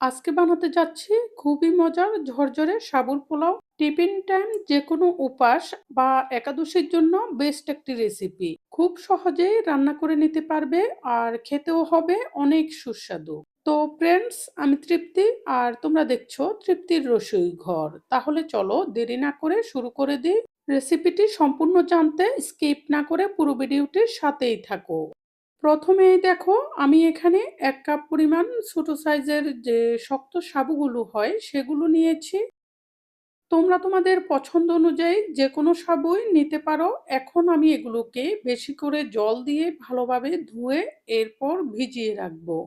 আজকে বানাতে যাচ্ছি খুবই মজার ঝরঝরে সাবুর পোলাও। টিফিন টাইম যেকোনো উপাস বা একাদশীর জন্য বেস্ট একটি রেসিপি। খুব সহজেই রান্না করে নিতে পারবে আর খেতেও হবে অনেক সুস্বাদু। তো ফ্রেন্ডস, আমি তৃপ্তি আর তোমরা দেখছো তৃপ্তির রসোই ঘর। তাহলে চলো দেরি না করে শুরু করে দিই। রেসিপিটি সম্পূর্ণ জানতে স্কিপ না করে পুরো ভিডিওটির সাথেই থাকো। প্রথমেই দেখো, আমি এখানে ১ কাপ পরিমাণ ছোট সাইজের যে শক্ত সাবুগুলো হয় সেগুলো নিয়েছি। তোমরা তোমাদের পছন্দ অনুযায়ী যেকোনো সাবুই নিতে পারো। এখন আমি এগুলোকে বেশি করে জল দিয়ে ভালোভাবে ধুয়ে এরপর ভিজিয়ে রাখবো।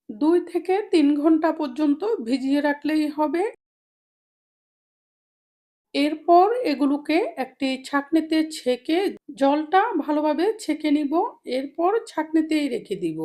২ থেকে ৩ ঘন্টা পর্যন্ত ভিজিয়ে রাখলেই হবে। এরপর এগুলোকে একটি ছাঁকনিতে ছেঁকে জলটা ভালোভাবে ছেঁকে নিব। এরপর ছাঁকনিতেই রেখে দিব।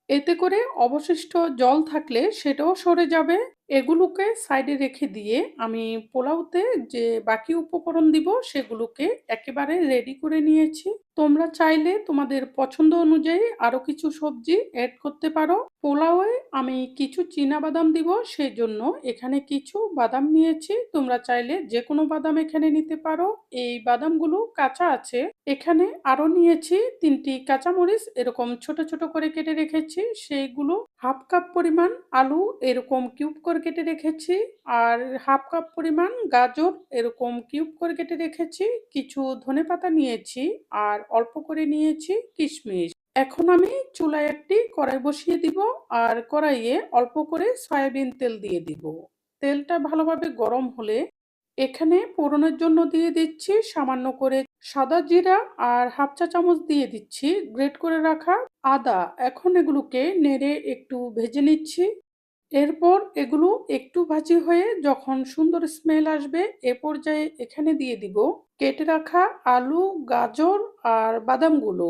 এতে করে অবশিষ্ট জল থাকলে সেটাও সরে যাবে। এগুলোকে সাইডে রেখে দিয়ে আমি পোলাওতে যে বাকি উপকরণ দিব সেগুলোকে একেবারে রেডি করে নিয়েছি। তোমরা চাইলে তোমাদের পছন্দ অনুযায়ী আরো কিছু সবজি এড করতে পারো। পোলাওয়ে আমি কিছু চীনাবাদাম দিব, সেজন্য এখানে কিছু বাদাম নিয়েছি। তোমরা চাইলে যেকোনো বাদাম এখানে নিতে পারো। এই বাদামগুলো কাঁচা আছে। এখানে আরো নিয়েছি ৩টি কাঁচামরিচ, এরকম ছোট ছোট করে কেটে রেখেছি সেইগুলো। হাফ কাপ পরিমাণ আলু এরকম কিউব করে কেটে রেখেছি। আর হাফ কাপ পরিমাণ গাজর এরকম কিউব করে কেটে রেখেছি। কিছু ধনেপাতা নিয়েছি আর অল্প করে নিয়েছি কিশমিশ। এখন আমি চুলায় একটি কড়াই বসিয়ে দিব আর কড়াইয়ে অল্প করে সয়াবিন তেল দিয়ে দিব। তেলটা ভালোভাবে গরম হলে এখানে ফোড়নের জন্য দিয়ে দিচ্ছি সামান্য করে সাদা জিরা আর হাফ চা চামচ দিয়ে দিচ্ছি গ্রেট করে রাখা আদা। এখন এগুলোকে নেড়ে একটু ভেজে নিচ্ছি। এরপর এগুলো একটু ভাজি হয়ে যখন সুন্দর স্মেল আসবে এ পর্যায়ে এখানে দিয়ে দিব কেটে রাখা আলু, গাজর আর বাদামগুলো।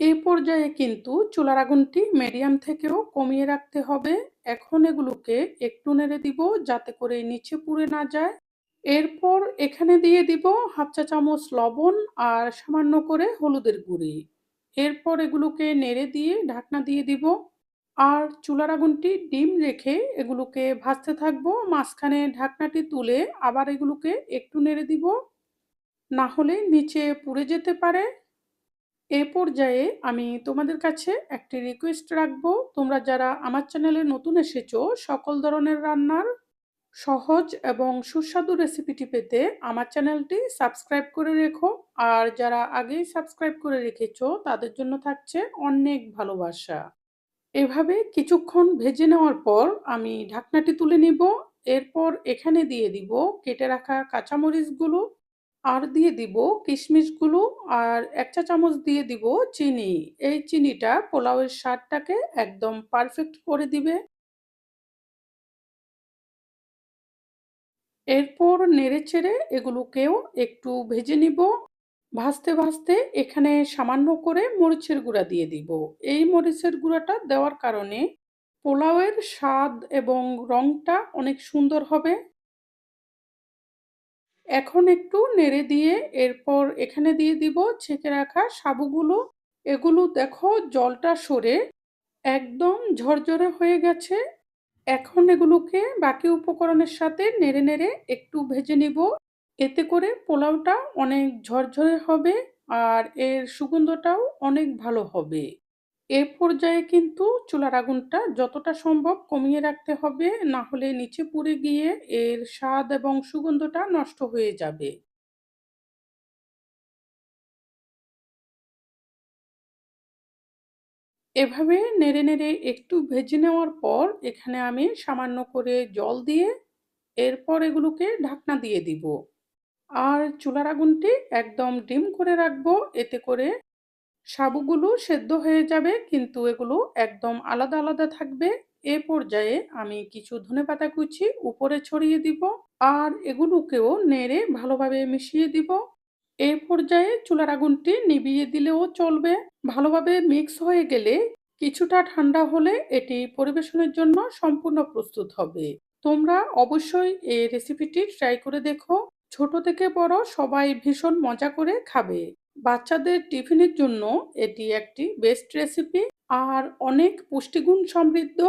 এই পর্যায়ে কিন্তু চুলার আগুনটি মিডিয়াম থেকেও কমিয়ে রাখতে হবে। এখন এগুলোকে একটু নেড়ে দিব যাতে করে নিচে পুড়ে না যায়। এরপর এখানে দিয়ে দিব হাফ চা চামচ লবণ আর সামান্য করে হলুদের গুঁড়ি। এরপর এগুলোকে নেড়ে দিয়ে ঢাকনা দিয়ে দিব আর চুলার আগুনটি ডিম রেখে এগুলোকে ভাজতে থাকবো। মাঝখানে ঢাকনাটি তুলে আবার এগুলোকে একটু নেড়ে দিব, না হলে নিচে পুড়ে যেতে পারে। এ পর্যায়ে আমি তোমাদের কাছে একটি রিকোয়েস্ট রাখবো। তোমরা যারা আমার চ্যানেলে নতুন এসেছো, সকল ধরনের রান্নার সহজ এবং সুস্বাদু রেসিপিটি পেতে আমার চ্যানেলটি সাবস্ক্রাইব করে রেখো। আর যারা আগেই সাবস্ক্রাইব করে রেখেছো তাদের জন্য থাকছে অনেক ভালোবাসা। এভাবে কিছুক্ষণ ভেজে নেওয়ার পর আমি ঢাকনাটি তুলে নিব। এরপর এখানে দিয়ে দিব কেটে রাখা কাঁচামরিচগুলো আর দিয়ে দিব কিশমিশগুলো আর ১ চা চামচ দিয়ে দিব চিনি। এই চিনিটা পোলাওয়ের স্বাদটাকে একদম পারফেক্ট করে দিবে। এরপর নেড়েচেড়ে এগুলোকেও একটু ভেজে নিব। ভাজতে ভাজতে এখানে সামান্য করে মরিচের গুঁড়া দিয়ে দিব। এই মরিচের গুঁড়াটা দেওয়ার কারণে পোলাওয়ের স্বাদ এবং রংটা অনেক সুন্দর হবে। এখন একটু নেড়ে দিয়ে এরপর এখানে দিয়ে দিব ছেঁকে রাখা সাবুগুলো। এগুলো দেখো জলটা সরে একদম ঝরঝরে হয়ে গেছে। এখন এগুলোকে বাকি উপকরণের সাথে নেড়ে নেড়ে একটু ভেজে নিব। এতে করে পোলাওটা অনেক ঝরঝরে হবে আর এর সুগন্ধটাও অনেক ভালো হবে। এ পর্যায়ে কিন্তু চুলার আগুনটা যতটা সম্ভব কমিয়ে রাখতে হবে, না হলে নিচে পুড়ে গিয়ে এর স্বাদ এবং সুগন্ধটা নষ্ট হয়ে যাবে। এভাবে নেড়ে নেড়ে একটু ভেজে নেওয়ার পর এখানে আমি সামান্য করে জল দিয়ে এরপর এগুলোকে ঢাকনা দিয়ে দিব। আর চুলার আগুনটি একদম ডিম করে রাখবো। এতে করে সাবুগুলো সেদ্ধ হয়ে যাবে কিন্তু এগুলো একদম আলাদা আলাদা থাকবে। এ পর্যায়ে আমি কিছু ধনেপাতা কুচি উপরে ছড়িয়ে দিব আর এগুলোকেও নেড়ে ভালোভাবে মিশিয়ে দিব। এই পর্যায়ে চুলার আগুনটি নিভিয়ে দিলেও চলবে। ভালোভাবে মিক্স হয়ে গেলে কিছুটা ঠান্ডা হলে এটি পরিবেশনের জন্য সম্পূর্ণ প্রস্তুত হবে। তোমরা অবশ্যই এই রেসিপিটি ট্রাই করে দেখো। ছোট থেকে বড় সবাই ভীষণ মজা করে খাবে। বাচ্চাদের টিফিনের জন্য এটি একটি বেস্ট রেসিপি আর অনেক পুষ্টিগুণ সমৃদ্ধ।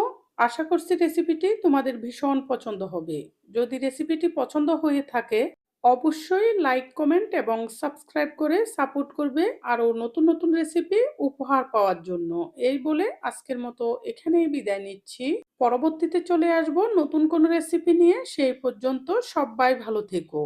আশা করছি রেসিপিটি তোমাদের ভীষণ পছন্দ হবে। যদি রেসিপিটি পছন্দ হয়ে থাকে অবশ্যই লাইক, কমেন্ট এবং সাবস্ক্রাইব করে সাপোর্ট করবে আরও নতুন নতুন রেসিপি উপহার পাওয়ার জন্য। এই বলে আজকের মতো এখানেই বিদায় নিচ্ছি। পরবর্তীতে চলে আসব নতুন কোনো রেসিপি নিয়ে। সেই পর্যন্ত সবাই ভালো থেকো।